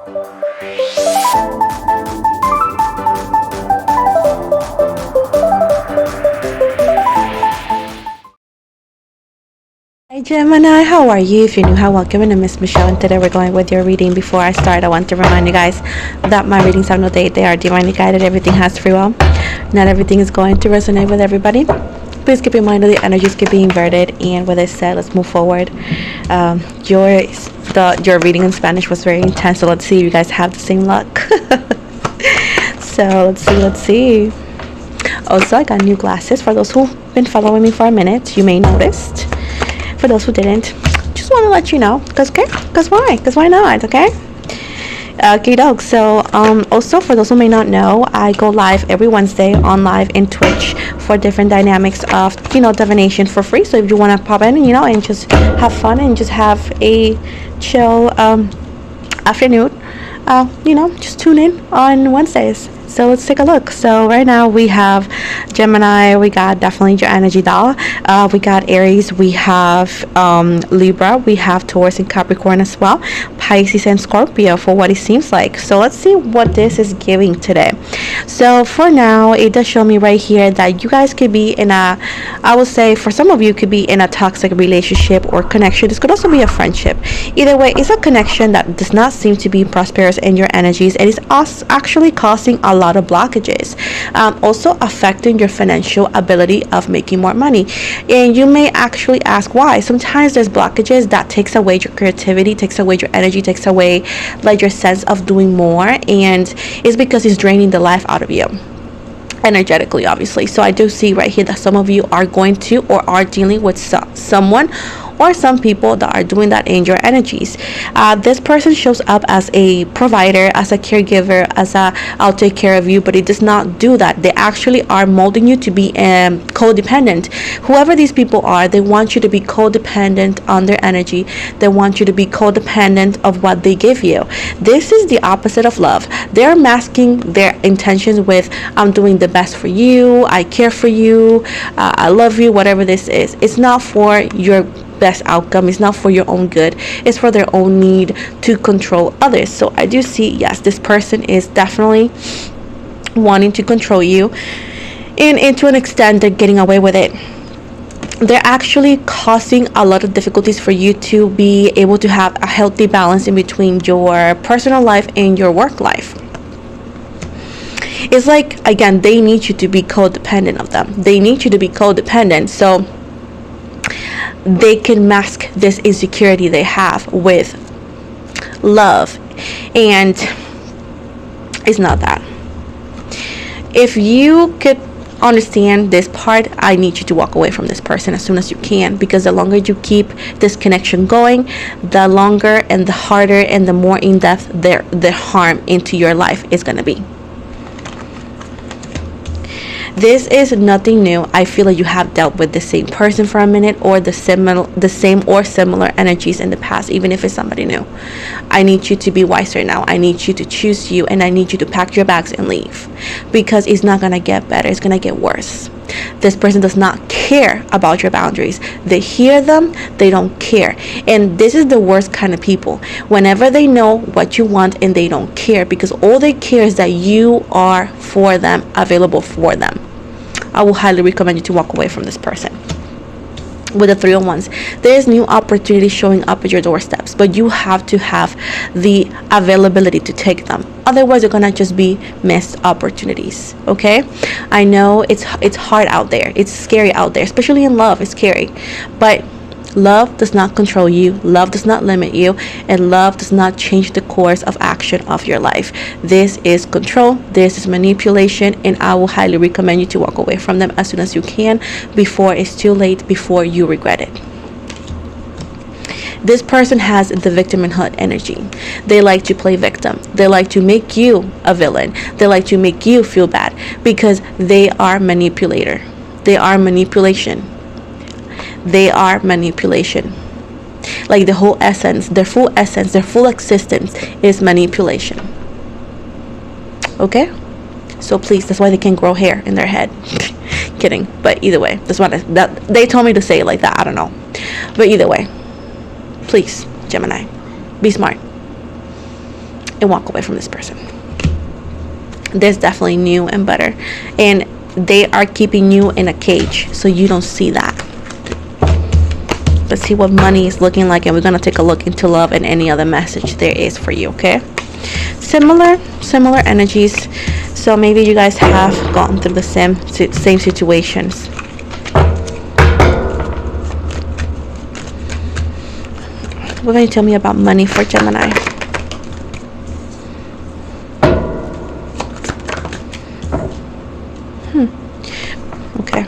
Hi Gemini, how are you? If you're new, hi, welcome. And I'm Miss Michelle, and today we're going with your reading. Before I start, I want to remind you guys that my readings have no date. They are divinely guided. Everything has free will. Not everything is going to resonate with everybody. Please keep in mind that the energies can be inverted. And with this said, let's move forward. Your reading in Spanish was very intense, so let's see if you guys have the same luck. So let's see. Also, I got new glasses. For those who've been following me for a minute, you may noticed. For those who didn't, just want to let you know, because why not, okay? Okay, dog. So also, for those who may not know, I go live every Wednesday on live in Twitch for different dynamics of divination for free. So if you want to pop in, and just have fun and just have a chill afternoon, just tune in on Wednesdays. So let's take a look. So right now we have Gemini, we got definitely your energy doll, we got Aries, we have Libra, we have Taurus and Capricorn as well, Pisces and Scorpio for what it seems like. So let's see what this is giving today. So for now, it does show me right here that you guys could be in I would say for some of you could be in a toxic relationship or connection. This could also be a friendship. Either way, it's a connection that does not seem to be prosperous in your energies, and it's actually causing a lot of blockages, also affecting your financial ability of making more money. And you may actually ask why. Sometimes there's blockages that takes away your creativity, takes away your energy, takes away like your sense of doing more, and it's because it's draining the life out of you energetically, obviously. So I do see right here that some of you are going to or are dealing with someone or some people that are doing that in your energies. This person shows up as a provider, as a caregiver, as a I'll take care of you, but it does not do that. They actually are molding you to be codependent. Whoever these people are, they want you to be codependent on their energy. They want you to be codependent of what they give you. This is the opposite of love. They're masking their intentions with I'm doing the best for you, I care for you, I love you, whatever this is. It's not for your best outcome. It's not for your own good. It's for their own need to control others. So I do see, yes, this person is definitely wanting to control you, and to an extent they're getting away with it. They're actually causing a lot of difficulties for you to be able to have a healthy balance in between your personal life and your work life. It's like, again, they need you to be codependent of them. They need you to be codependent, so they can mask this insecurity they have with love, and it's not that. If you could understand this part, I need you to walk away from this person as soon as you can, because the longer you keep this connection going, the longer and the harder and the more in-depth the harm into your life is going to be. This is nothing new. I feel like you have dealt with the same person for a minute, or the same or similar energies in the past, even if it's somebody new. I need you to be wiser now. I need you to choose you, and I need you to pack your bags and leave, because it's not going to get better. It's going to get worse. This person does not care about your boundaries. They hear them, they don't care. And this is the worst kind of people. Whenever they know what you want and they don't care, because all they care is that you are for them, available for them. I will highly recommend you to walk away from this person. With the 3 of Wands, there is new opportunities showing up at your doorsteps, but you have to have the availability to take them. Otherwise, you're gonna just be missed opportunities. Okay, I know it's hard out there. It's scary out there, especially in love. It's scary, but love does not control you. Love does not limit you, and love does not change the course of action of your life. This is control. This is manipulation, and I will highly recommend you to walk away from them as soon as you can, before it's too late, before you regret it. This person has the victimhood energy. They like to play victim. They like to make you a villain. They like to make you feel bad, because they are manipulator. They are manipulation. They are manipulation. Like the whole essence, their full existence is manipulation. Okay? So please, that's why they can't grow hair in their head. Kidding. But either way, that's what that they told me to say it like that. I don't know. But either way, please, Gemini, be smart. and walk away from this person. There's definitely new and better, and they are keeping you in a cage, so you don't see that. Let's see what money is looking like, and we're going to take a look into love and any other message there is for you. Okay, similar energies. So maybe you guys have gone through the same situations. What can you tell me about money for Gemini? Okay.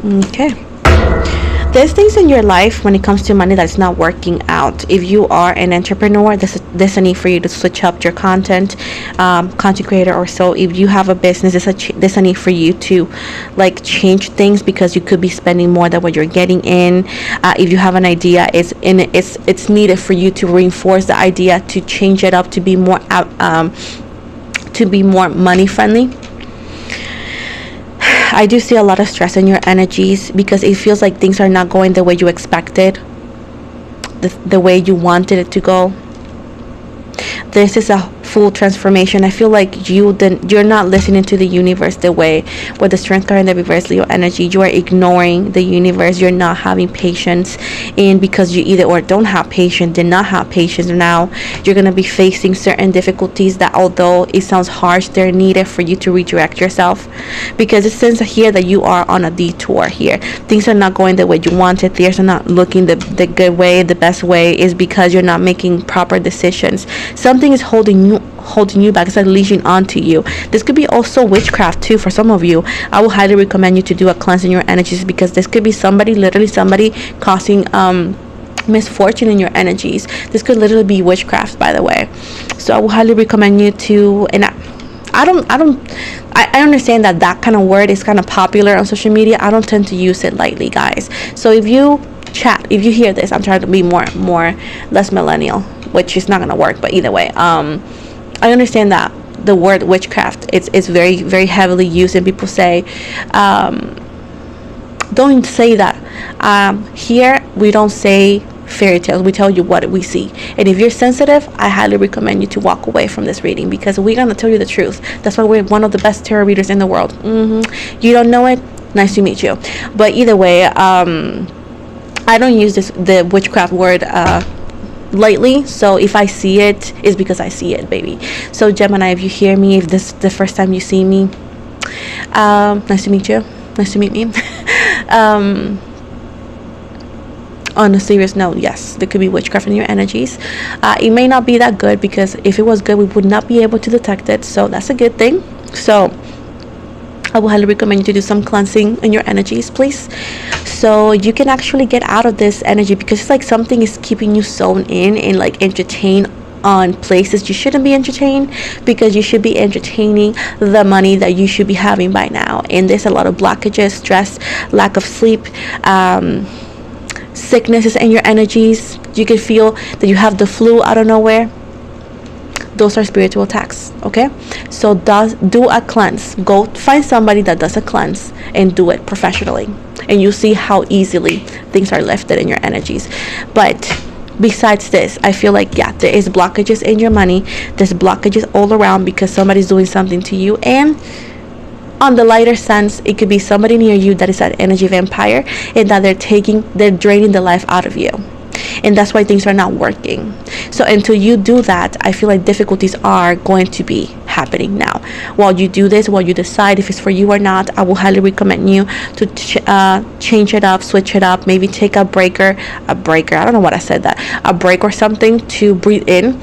Okay. There's things in your life when it comes to money that's not working out. If you are an entrepreneur, there's a need for you to switch up your content creator, or so. If you have a business, there's a need for you to like change things, because you could be spending more than what you're getting in. If you have an idea, it's needed for you to reinforce the idea, to change it up, to be more money friendly. I do see a lot of stress in your energies, because it feels like things are not going the way you expected, the way you wanted it to go. This is a full transformation. I feel like you're not listening to the universe the way, with the strength card in the reverse Leo energy. You are ignoring the universe. You're not having patience, and because you either or don't have patience, did not have patience, now you're going to be facing certain difficulties that, although it sounds harsh, they're needed for you to redirect yourself, because it says here that you are on a detour here. Things are not going the way you wanted. Things are not looking the good way, the best way, is because you're not making proper decisions. Something is holding you back. It's like leashing onto you. This could be also witchcraft too for some of you. I will highly recommend you to do a cleanse in your energies, because this could be somebody causing misfortune in your energies. This could literally be witchcraft, by the way. So I will highly recommend you to, and I understand that kind of word is kind of popular on social media. I don't tend to use it lightly, guys. So if you hear this, I'm trying to be less millennial, which is not gonna work, but either way, I understand that the word witchcraft it's very, very heavily used, and people say don't say that. Here we don't say fairy tales, we tell you what we see. And if you're sensitive, I highly recommend you to walk away from this reading, because we're gonna tell you the truth. That's why we're one of the best tarot readers in the world. You don't know it? Nice to meet you. But either way, I don't use the witchcraft word lightly, so if I see it, it's because I see it, baby. So Gemini, if you hear me, if this is the first time you see me, nice to meet you, nice to meet me. On a serious note, yes, there could be witchcraft in your energies. It may not be that good, because if it was good, we would not be able to detect it, so that's a good thing. So I will highly recommend you to do some cleansing in your energies, please, so you can actually get out of this energy, because it's like something is keeping you sewn in and like entertained on places you shouldn't be entertained, because you should be entertaining the money that you should be having by now. And there's a lot of blockages, stress, lack of sleep, sicknesses in your energies. You can feel that you have the flu out of nowhere. Those are spiritual attacks. Okay, so do a cleanse. Go find somebody that does a cleanse and do it professionally, and you see how easily things are lifted in your energies. But besides this, I feel like, yeah, there is blockages in your money. There's blockages all around, because somebody's doing something to you. And on the lighter sense, it could be somebody near you that is an energy vampire, and that they're draining the life out of you, and that's why things are not working. So until you do that, I feel like difficulties are going to be happening now. While you do this, while you decide if it's for you or not, I will highly recommend you to change it up, switch it up, maybe take a breaker, I don't know what I said, that a break or something, to breathe in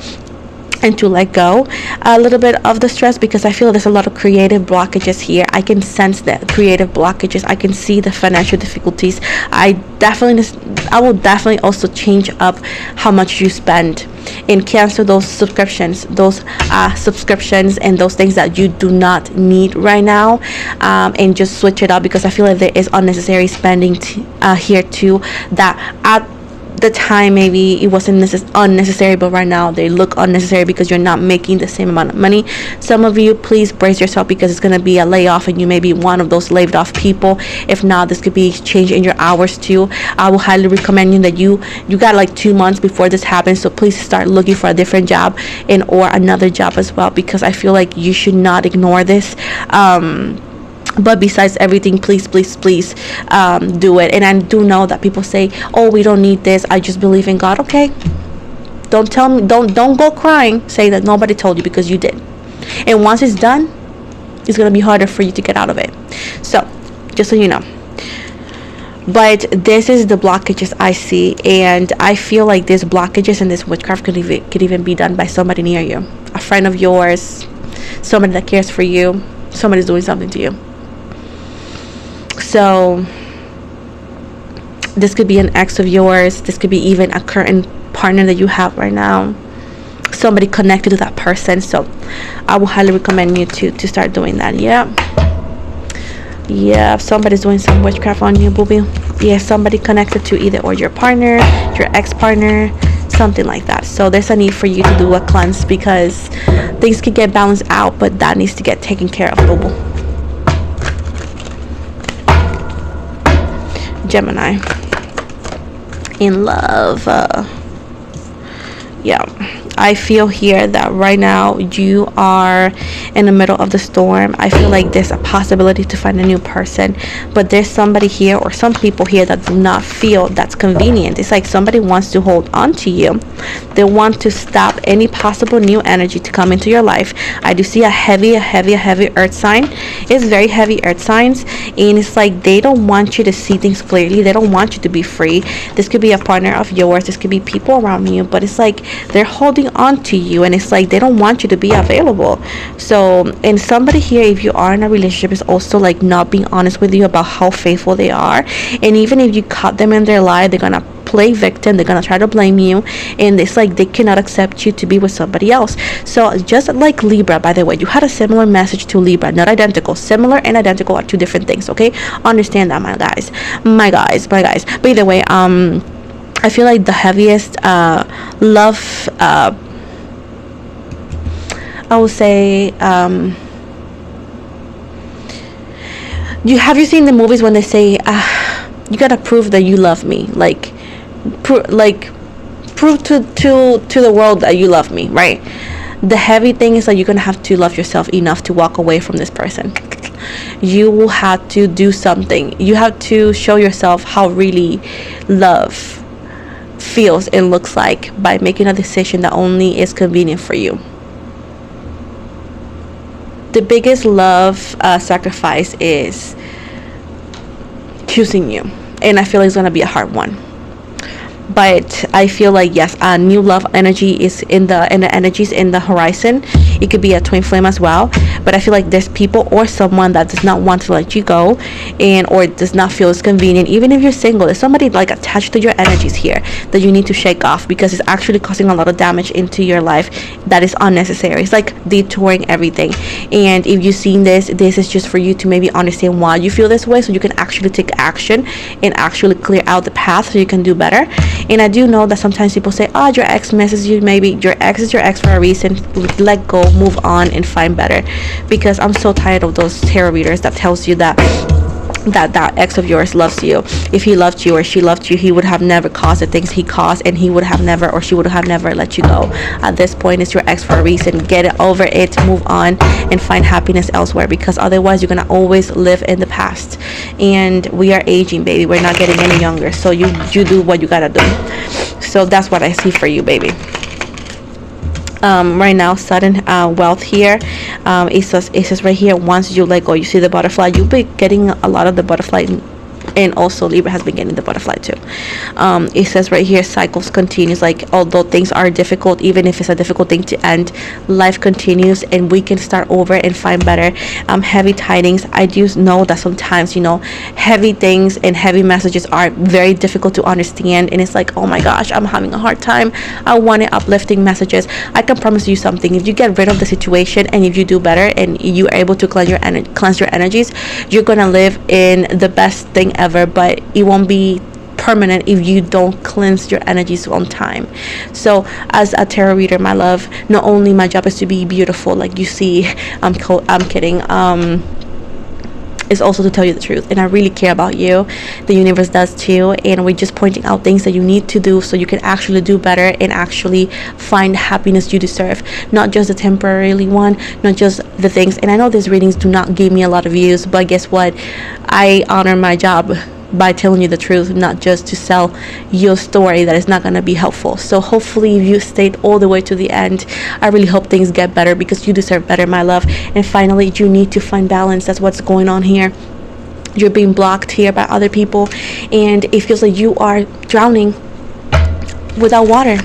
and to let go a little bit of the stress, because I feel there's a lot of creative blockages here. I can sense the creative blockages. I can see the financial difficulties. I will definitely also change up how much you spend, and cancel those subscriptions and those things that you do not need right now, and just switch it up, because I feel like there is unnecessary spending here too, that the time maybe it wasn't unnecessary, but right now they look unnecessary because you're not making the same amount of money. Some of you, please brace yourself, because it's going to be a layoff and you may be one of those laid off people. If not, this could be change in your hours too. I will highly recommend you that you got like 2 months before this happens, so please start looking for a different job and or another job as well, because I feel like you should not ignore this. But besides everything, please do it. And I do know that people say, oh, we don't need this, I just believe in God. Okay, don't tell me, don't go crying, say that nobody told you, because you did. And once it's done, it's going to be harder for you to get out of it. So just so you know. But this is the blockages I see, and I feel like these blockages and this witchcraft could even be done by somebody near you, a friend of yours, somebody that cares for you, somebody's doing something to you. So this could be an ex of yours, this could be even a current partner that you have right now, somebody connected to that person. So I will highly recommend you to start doing that. Yeah, somebody's doing some witchcraft on you, booby. Yeah, somebody connected to either or your partner, your ex-partner, something like that. So there's a need for you to do a cleanse, because things can get balanced out, but that needs to get taken care of, boo-boo. Gemini, in love. Yeah, I feel here that right now you are in the middle of the storm. I feel like there's a possibility to find a new person, but there's somebody here or some people here that do not feel that's convenient. It's like somebody wants to hold on to you. They want to stop any possible new energy to come into your life. I do see a heavy earth sign. It's very heavy earth signs, and it's like they don't want you to see things clearly. They don't want you to be free. This could be a partner of yours, this could be people around you, but it's like they're holding on to you, and it's like they don't want you to be available. So, and somebody here, if you are in a relationship, is also like not being honest with you about how faithful they are. And even if you caught them in their lie, they're gonna play victim, they're gonna try to blame you, and it's like they cannot accept you to be with somebody else. So just like Libra, by the way, you had a similar message to Libra, not identical. Similar and identical are two different things, okay? Understand that, my guys. But either way, I feel like the heaviest love, I would say, have you seen the movies when they say, you gotta prove that you love me, like prove to the world that you love me, right? The heavy thing is that you're gonna have to love yourself enough to walk away from this person. You will have to do something. You have to show yourself how really love feels and looks like by making a decision that only is convenient for you. The biggest love sacrifice is choosing you, and I feel like it's gonna be a hard one. But I feel like, yes, a new love energy is in the energies in the horizon. It could be a twin flame as well, but I feel like there's people or someone that does not want to let you go, and or does not feel as convenient. Even if you're single, there's somebody like attached to your energies here that you need to shake off, because it's actually causing a lot of damage into your life that is unnecessary. It's like detouring everything. And if you've seen this is just for you to maybe understand why you feel this way, so you can actually take action and actually clear out the path so you can do better. And I do know that sometimes people say, oh, your ex misses you. Maybe your ex is your ex for a reason. Let go, move on, and find better. Because I'm so tired of those tarot readers that tells you that ex of yours loves you. If he loved you or she loved you, he would have never caused the things he caused, and he would have never, or she would have never let you go. At this point, it's your ex for a reason. Get it over it, move on, and find happiness elsewhere, because otherwise you're gonna always live in the past. And we are aging, baby. We're not getting any younger, so you do what you gotta do. So that's what I see for you, baby. Right now, sudden wealth here. It says right here, once you let go, you see the butterfly, you'll be getting a lot of the butterfly. And also Libra has been getting the butterfly too. It says right here, cycles continues. Like, although things are difficult, even if it's a difficult thing to end, life continues, and we can start over and find better. Heavy tidings. I do know that sometimes, heavy things and heavy messages are very difficult to understand, and it's like, oh my gosh, I'm having a hard time. I wanted uplifting messages. I can promise you something: if you get rid of the situation, and if you do better, and you are able to cleanse your energies, you're gonna live in the best thing ever. But it won't be permanent if you don't cleanse your energies on time. So as a tarot reader, my love, not only my job is to be beautiful like you see, I'm kidding, is also to tell you the truth, and I really care about you. The universe does too, and we're just pointing out things that you need to do so you can actually do better and actually find happiness you deserve, not just the temporarily one, not just the things. And I know these readings do not give me a lot of views, but guess what, I honor my job by telling you the truth, not just to sell your story that is not going to be helpful. So hopefully if you stayed all the way to the end, I really hope things get better, because you deserve better, my love. And finally, you need to find balance. That's what's going on here. You're being blocked here by other people, and it feels like you are drowning without water.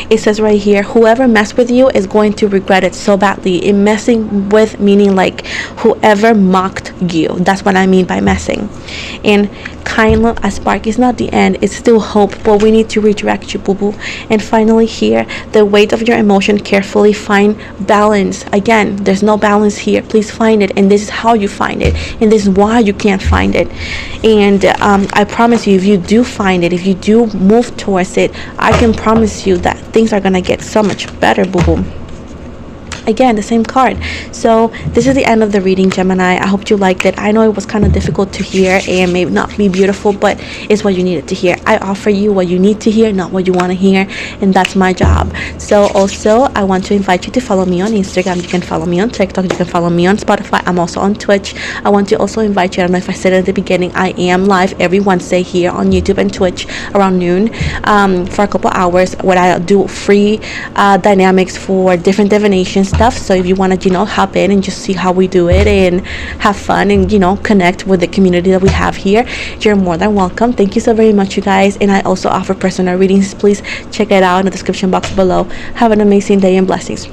It says right here, whoever messed with you is going to regret it so badly. In messing with, meaning like whoever mocked you. That's what I mean by messing. And kind of a spark is not the end, it's still hope, but we need to redirect you, boo boo. And finally here, the weight of your emotion, carefully find balance. Again, there's no balance here, please find it, and this is how you find it, and this is why you can't find it. And I promise you, if you do find it, if you do move towards it, I can promise you that things are gonna get so much better, boo boo. Again, the same card. So this is the end of the reading, Gemini. I hope you liked it. I know it was kind of difficult to hear and may not be beautiful, but it's what you needed to hear. I offer you what you need to hear, not what you want to hear, and that's my job. So also, I want to invite you to follow me on Instagram. You can follow me on TikTok. You can follow me on Spotify. I'm also on Twitch. I want to also invite you, I don't know if I said it at the beginning, I am live every Wednesday here on YouTube and Twitch around noon for a couple hours, where I do free dynamics for different divination stuff. So if you want to, hop in and just see how we do it and have fun and, connect with the community that we have here, you're more than welcome. Thank you so very much, you guys. And I also offer personal readings. Please check it out in the description box below. Have an amazing day and blessings.